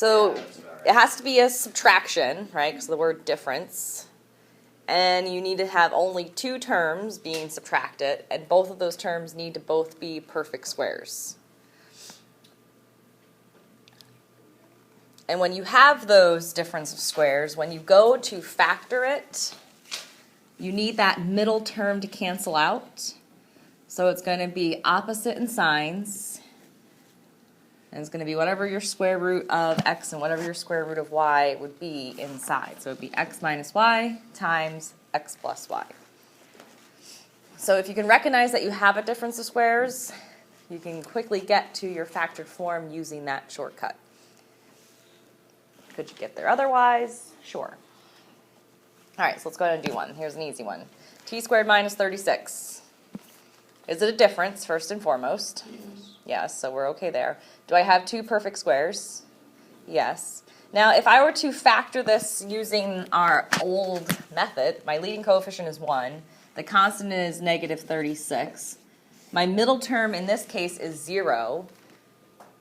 So it has to be a subtraction, right, because of the word difference. And you need to have only two terms being subtracted, and both of those terms need to both be perfect squares. And when you have those difference of squares, when you go to factor it, you need that middle term to cancel out. So it's going to be opposite in signs. And it's going to be whatever your square root of x and whatever your square root of y would be inside. So it would be x minus y times x plus y. So if you can recognize that you have a difference of squares, you can quickly get to your factored form using that shortcut. Could you get there otherwise? Sure. All right, so let's go ahead and do one. Here's an easy one. T squared minus 36. Is it a difference, first and foremost? Yes, so we're okay there. Do I have two perfect squares? Yes. Now, if I were to factor this using our old method, my leading coefficient is 1. The constant is negative 36. My middle term in this case is 0.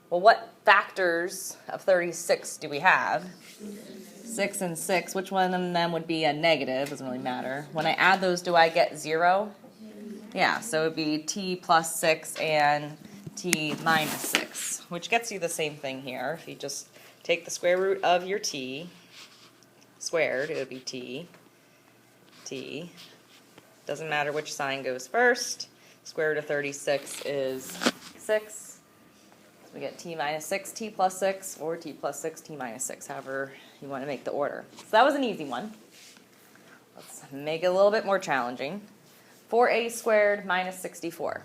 Well, what factors of 36 do we have? 6 and 6. Which one of them would be a negative? Doesn't really matter. When I add those, do I get 0? Yeah, so it would be t plus 6 and t minus 6, which gets you the same thing here. If you just take the square root of your t squared, it would be t. Doesn't matter which sign goes first. Square root of 36 is 6. We get t minus 6, t plus 6, or t plus 6, t minus 6, however you want to make the order. So that was an easy one. Let's make it a little bit more challenging. 4a squared minus 64.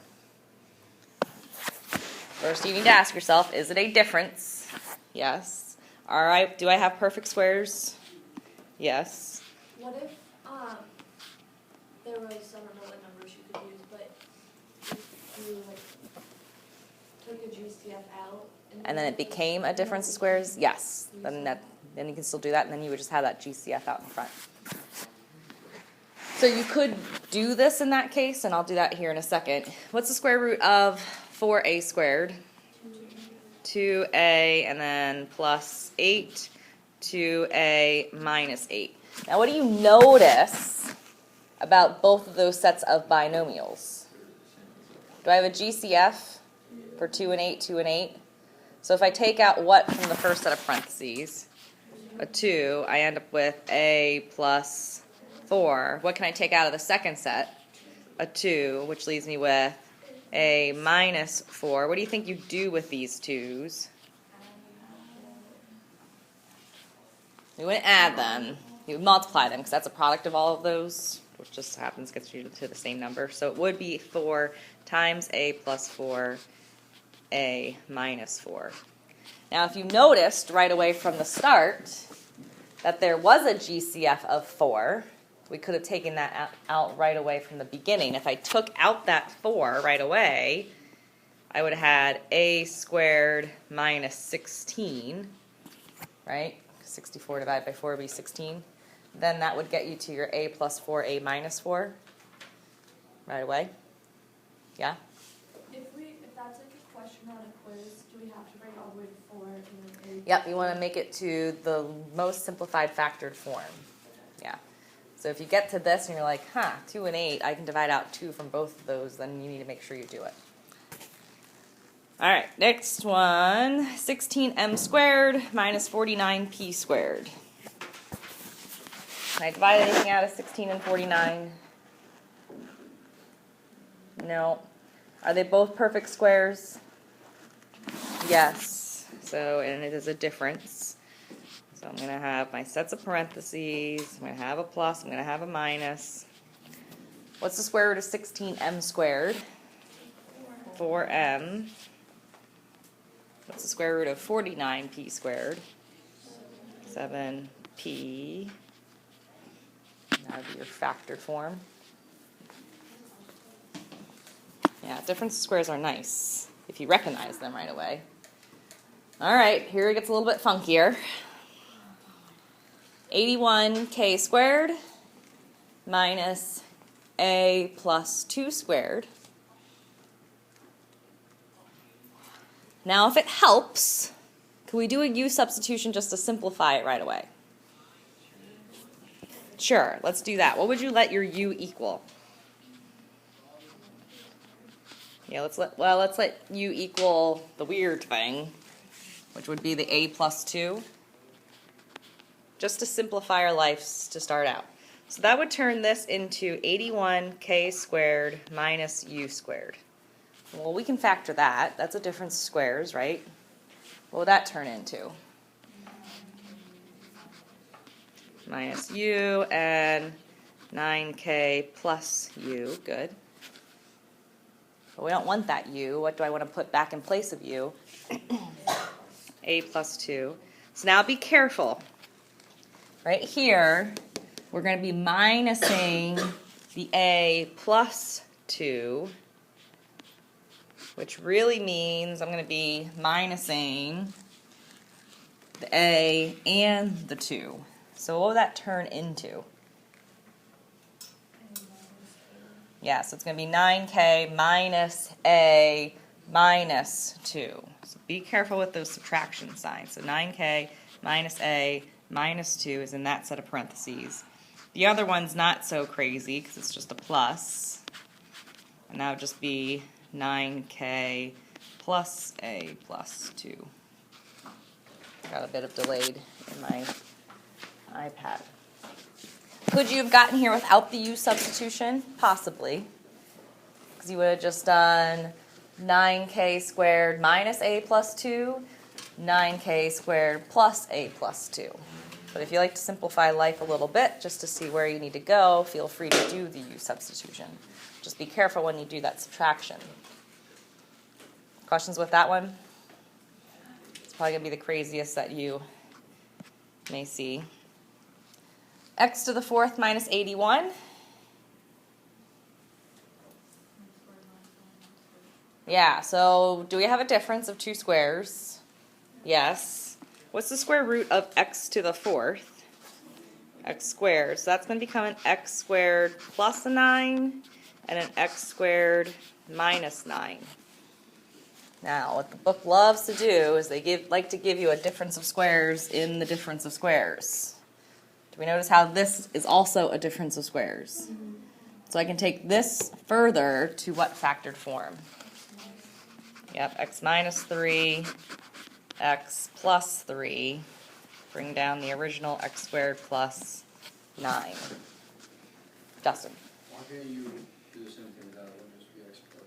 First you need to ask yourself, is it a difference? Yes. All right, do I have perfect squares? Yes. What if there was, I don't know what numbers you could use, but if you took a GCF out and then it became a difference of squares? Yes. Then you can still do that, and then you would just have that GCF out in front. So you could do this in that case, and I'll do that here in a second. What's the square root of 4a squared? 2a, and then plus 8, 2a minus 8. Now what do you notice about both of those sets of binomials? Do I have a GCF for 2 and 8, 2 and 8? So if I take out what from the first set of parentheses? A 2, I end up with a plus 4. What can I take out of the second set? A 2, which leaves me with a minus 4. What do you think you do with these 2's? You wouldn't add them. You would multiply them, because that's a product of all of those, which just happens gets you to the same number. So it would be 4 times a plus 4, a minus 4. Now if you noticed right away from the start that there was a GCF of 4, we could have taken that out right away from the beginning. If I took out that 4 right away, I would have had a squared minus 16, right? 64 divided by 4 would be 16. Then that would get you to your a plus 4, a minus 4 right away. Yeah? If that's like a question on a quiz, do we have to bring all the way to 4 and then a? Yep, you want to make it to the most simplified factored form. Yeah. So if you get to this and you're like, 2 and 8, I can divide out 2 from both of those, then you need to make sure you do it. All right, next one, 16m squared minus 49p squared. Can I divide anything out of 16 and 49? No. Are they both perfect squares? Yes. So, and it is a difference. So I'm going to have my sets of parentheses. I'm going to have a plus. I'm going to have a minus. What's the square root of 16m squared? 4m. What's the square root of 49p squared? 7p. That would be your factored form. Yeah, difference squares are nice if you recognize them right away. All right, here it gets a little bit funkier. 81k squared minus a plus 2 squared. Now if it helps, Can we do a u substitution just to simplify it right away? Sure, let's do that. What would you let your u equal? Yeah, let's let u equal the weird thing, which would be the a plus 2. Just to simplify our lives to start out. So that would turn this into 81k squared minus u squared. Well, we can factor that. That's a difference of squares, right? What would that turn into? Minus u and 9k plus u. Good. But we don't want that u. What do I want to put back in place of u? A plus 2. So now be careful. Right here, we're going to be minusing the a plus 2, which really means I'm going to be minusing the a and the 2. So what would that turn into? Yeah, so it's going to be 9k minus a minus 2. So be careful with those subtraction signs. So 9k minus a minus 2 is in that set of parentheses. The other one's not so crazy because it's just a plus. And that would just be 9k plus a plus 2. Got a bit of delayed in my iPad. Could you have gotten here without the u substitution? Possibly. Because you would have just done 9k squared minus a plus 2, 9k squared plus a plus 2. But if you like to simplify life a little bit, just to see where you need to go, feel free to do the u substitution. Just be careful when you do that subtraction. Questions with that one? It's probably going to be the craziest that you may see. X to the 4th minus 81. Yeah, so do we have a difference of 2 squares? Yes. What's the square root of x to the 4th? X squared. So that's going to become an x squared plus a 9 and an x squared minus 9. Now, what the book loves to do is they like to give you a difference of squares in the difference of squares. Do we notice how this is also a difference of squares? Mm-hmm. So I can take this further to what factored form? Yep, x minus 3, x plus 3, bring down the original x squared plus 9. Justin? Why can't you do the same thing without it? Just be x plus?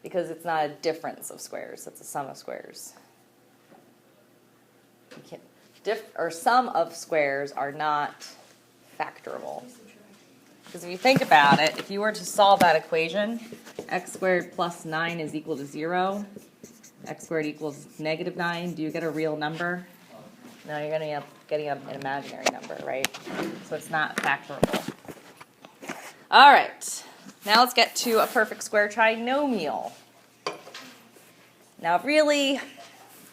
Because it's not a difference of squares, it's a sum of squares. You can't, sum of squares are not factorable. Because if you think about it, if you were to solve that equation, x squared plus 9 is equal to 0. X squared equals negative 9. Do you get a real number? No, you're going to end up getting an imaginary number, right? So it's not factorable. All right. Now let's get to a perfect square trinomial. Now really,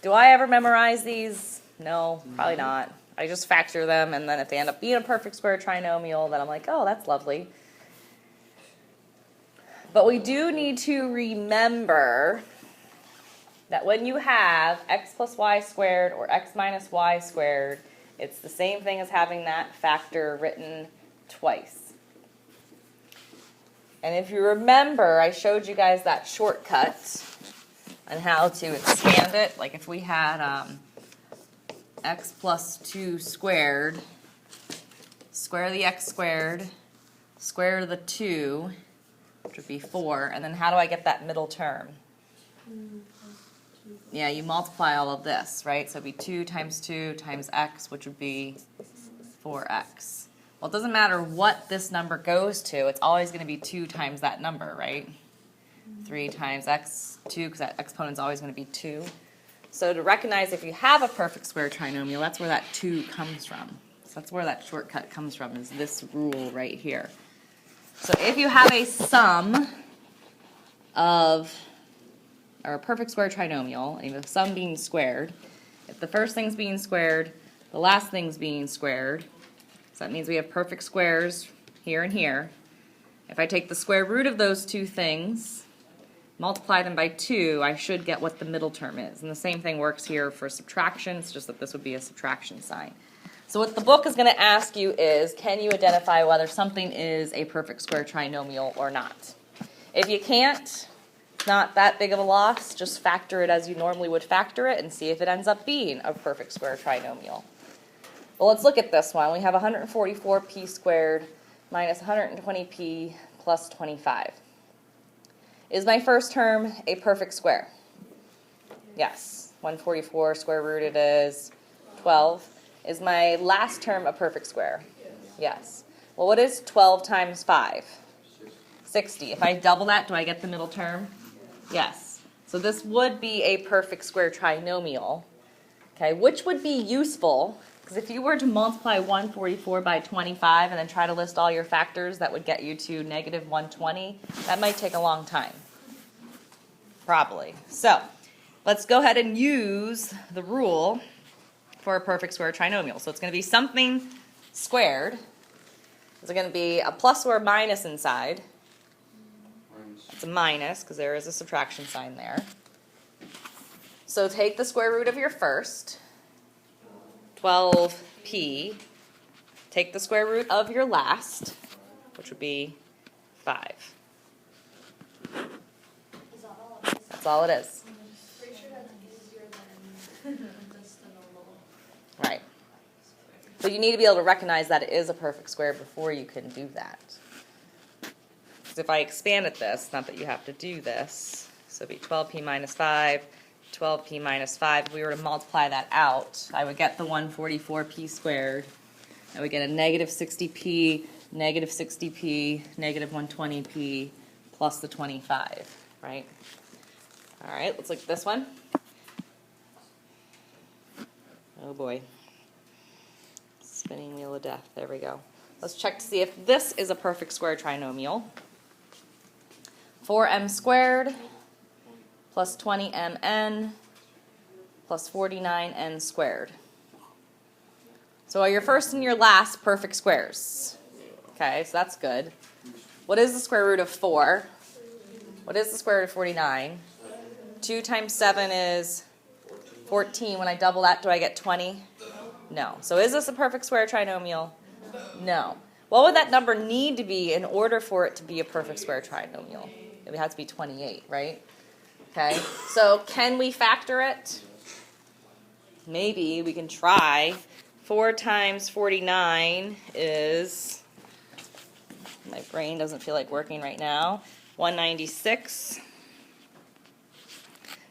do I ever memorize these? No, probably not. I just factor them, and then if they end up being a perfect square trinomial, then I'm like, oh, that's lovely. But we do need to remember that when you have x plus y squared or x minus y squared, it's the same thing as having that factor written twice. And if you remember, I showed you guys that shortcut on how to expand it. Like if we had x plus 2 squared, square the x squared, square the 2, which would be 4, and then how do I get that middle term? Yeah, you multiply all of this, right? So it would be 2 times x, which would be 4x. Well, it doesn't matter what this number goes to, it's always going to be 2 times that number, right? 3 times x, 2, because that exponent's always going to be 2. So to recognize if you have a perfect square trinomial, that's where that 2 comes from. So that's where that shortcut comes from, is this rule right here. So if you have a sum of, or a perfect square trinomial, and the sum being squared, if the first thing's being squared, the last thing's being squared, so that means we have perfect squares here and here. If I take the square root of those two things, multiply them by 2, I should get what the middle term is. And the same thing works here for subtraction, it's just that this would be a subtraction sign. So what the book is going to ask you is, can you identify whether something is a perfect square trinomial or not? If you can't, not that big of a loss, just factor it as you normally would factor it and see if it ends up being a perfect square trinomial. Well, let's look at this one. We have 144p squared minus 120p plus 25. Is my first term a perfect square? Yes. 144 square rooted is 12. Is my last term a perfect square? Yes. Well, what is 12 times 5? 60. If I double that, do I get the middle term? Yes. So this would be a perfect square trinomial, okay, which would be useful, because if you were to multiply 144 by 25 and then try to list all your factors, that would get you to negative 120. That might take a long time. Probably. So let's go ahead and use the rule for a perfect square trinomial. So it's going to be something squared. Is it going to be a plus or a minus inside? Minus. It's a minus because there is a subtraction sign there. So take the square root of your first, 12p. Take the square root of your last, which would be 5. Is that all it is? That's all it is. Pretty sure that's easier than just the normal. Right. But you need to be able to recognize that it is a perfect square before you can do that. Because if I expanded this, not that you have to do this, so it'd be 12p minus 5, 12p minus 5. If we were to multiply that out, I would get the 144p squared. I would get a negative 60p, negative 60p, negative 120p, plus the 25, right? All right, let's look at this one. Oh boy. Spinning wheel of death. There we go. Let's check to see if this is a perfect square trinomial. 4m squared plus 20mn plus 49n squared. So are your first and your last perfect squares? Okay, so that's good. What is the square root of 4? What is the square root of 49? 2 times 7 is 14. When I double that, do I get 20? No. So is this a perfect square trinomial? No. What would that number need to be in order for it to be a perfect square trinomial? It would have to be 28, right? Okay. So can we factor it? Maybe we can try. 4 times 49 is, my brain doesn't feel like working right now, 196.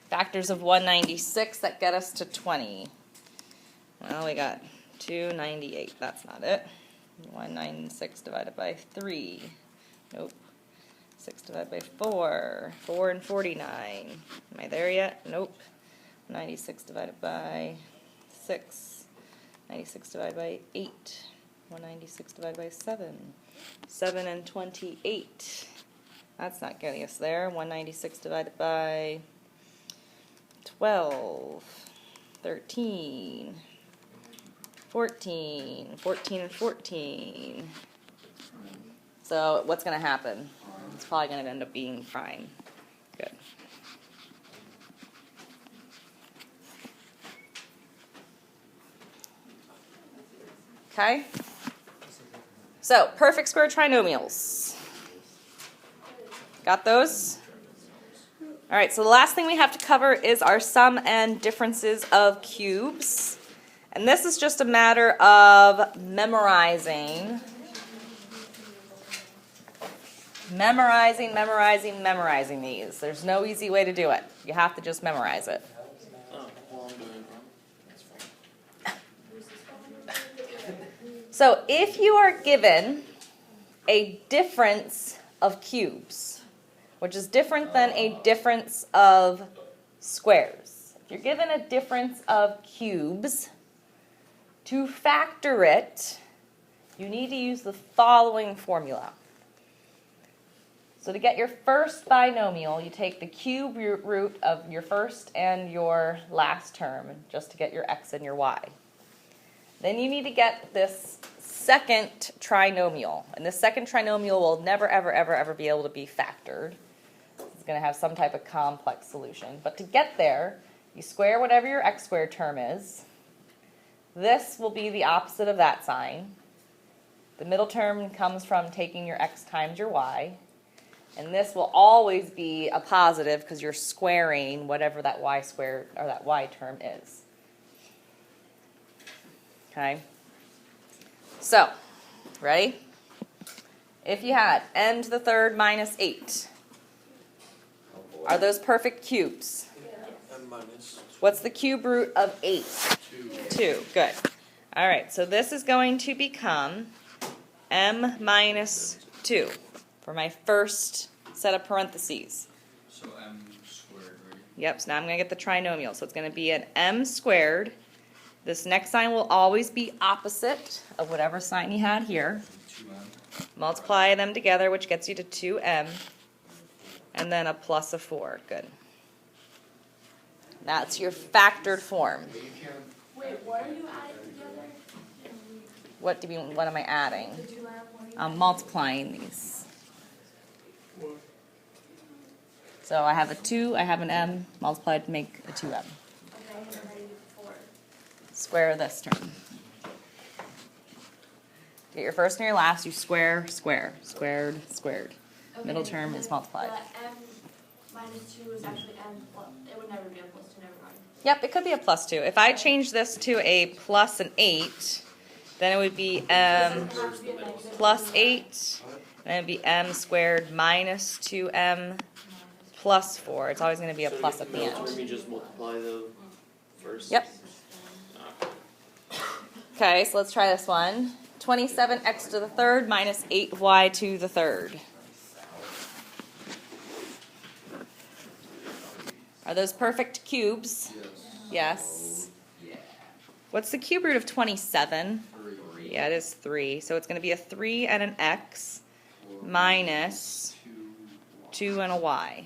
Factors of 196 that get us to 20. Well, we got 298. That's not it. 196 divided by 3. Nope. 6 divided by 4. 4 and 49. Am I there yet? Nope. 96 divided by 6. 96 divided by 8. 196 divided by 7. 7 and 28. That's not getting us there. 196 divided by 12. 13. 14. 14 and 14. So what's going to happen? It's probably going to end up being fine. Good. Okay? So, perfect square trinomials. Got those? All right, so the last thing we have to cover is our sum and differences of cubes. And this is just a matter of memorizing these. There's no easy way to do it. You have to just memorize it. So if you are given a difference of cubes, which is different than a difference of squares, if you're given a difference of cubes, to factor it, you need to use the following formula. So to get your first binomial, you take the cube root of your first and your last term, just to get your x and your y. Then you need to get this second trinomial. And this second trinomial will never, ever, ever, ever be able to be factored. It's going to have some type of complex solution. But to get there, you square whatever your x squared term is. This will be the opposite of that sign. The middle term comes from taking your x times your y. And this will always be a positive because you're squaring whatever that y squared or that y term is. Okay? So, ready? If you had n to the third minus 8, are those perfect cubes? M minus What's the cube root of 8? 2. Good. All right, so this is going to become m minus 2 for my first set of parentheses. So m squared, right? Yep, so now I'm going to get the trinomial. So it's going to be an m squared. This next sign will always be opposite of whatever sign you had here. 2m. Multiply them together, which gets you to 2m. And then a plus of 4. Good. That's your factored form. Wait, what are you adding together? What am I adding? Did you learn what you I'm multiplying these. So I have a 2, I have an m, multiplied to make a 2m. Okay, and then ready for? Square this term. Get your first and your last, you square, square, squared, squared. Middle Okay, term and is then multiplied. The m minus 2 is actually m plus, it would never be a plus 2, never mind. Yep, it could be a plus 2. If I change this to a plus an 8, then it would be m Does it have to be a negative? plus 8, and it would be m squared minus 2m plus 4. It's always going to be a plus at the middle term, end. you just multiply the first. Yep. Okay, so let's try this one. 27x to the third minus 8y to the third. Are those perfect cubes? Yes. Yes. What's the cube root of 27? 3. Yeah, it is 3. So it's going to be a 3 and an x minus 2 and a y.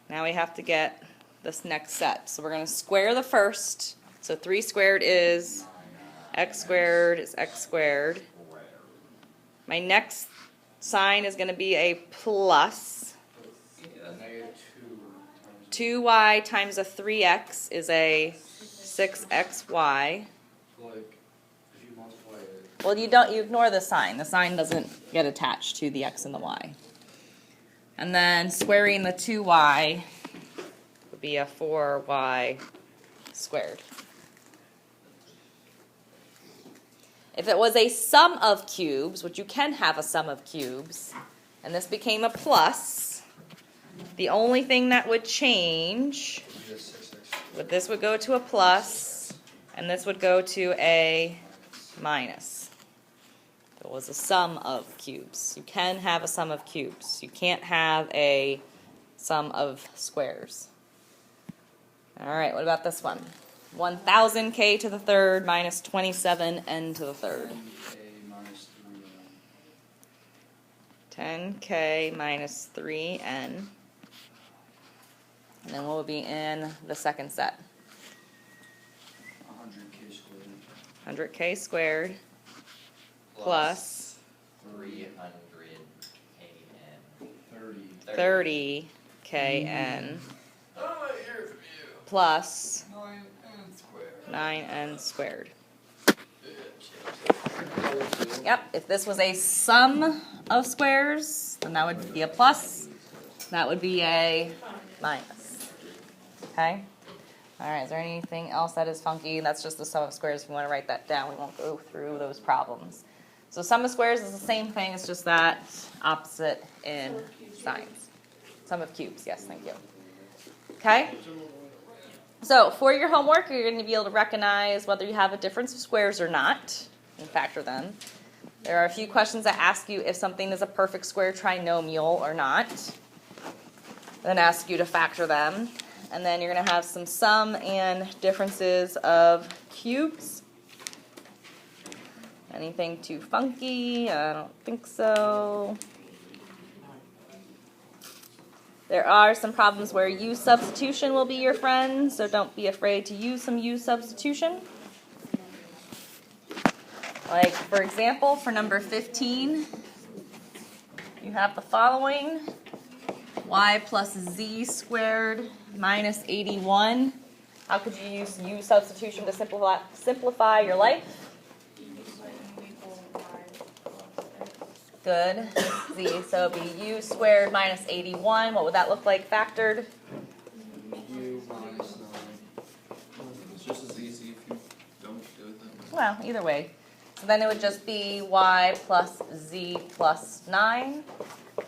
Now we have to get this next set. So we're going to square the first. So 3 squared is x squared is x squared. My next sign is going to be a plus. Negative 2y times a 3x is a 6xy. 2. Like, if you multiply it, Well, you ignore the sign. The sign doesn't get attached to the x and the y. And then squaring the 2y would be a 4y squared. If it was a sum of cubes, which you can have a sum of cubes, and this became a plus, the only thing that would change, you get 6x. this would go to a plus, and this would go to a minus. If it was a sum of cubes. You can have a sum of cubes. You can't have a sum of squares. All right, what about this one? 1000k to the third minus 27n to the third. 10k minus 3n. And then what will be in the second set? 100k squared. 100k squared plus 300 kn 30. 30kn Oh, I hear from you. plus 9n squared. 9n squared. Yep, if this was a sum of squares, then that would be a plus. That would be a minus. Okay? Alright, is there anything else that is funky? That's just the sum of squares. If you want to write that down, we won't go through those problems. So sum of squares is the same thing, it's just that opposite in signs. Sum of cubes, yes, thank you. Okay? So for your homework, you're going to be able to recognize whether you have a difference of squares or not and factor them. There are a few questions that ask you if something is a perfect square trinomial or not. Then ask you to factor them. And then you're going to have some sum and differences of cubes. Anything too funky? I don't think so. There are some problems where U substitution will be your friend, so don't be afraid to use some U substitution. Like, for example, for number 15, you have the following. y plus z squared minus 81. How could you use u substitution to simplify your life? Good. Z, so it'd be u squared minus 81. What would that look like factored? U minus 9. It's just as easy if you don't do it that way. Well, either way. So then it would just be y plus z plus 9,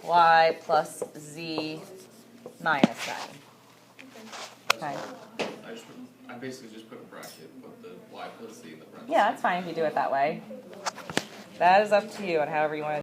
y plus z minus 9. Okay. I basically just put a bracket, put the y plus z in the bracket. Yeah, that's fine if you do it that way. That is up to you and however you want to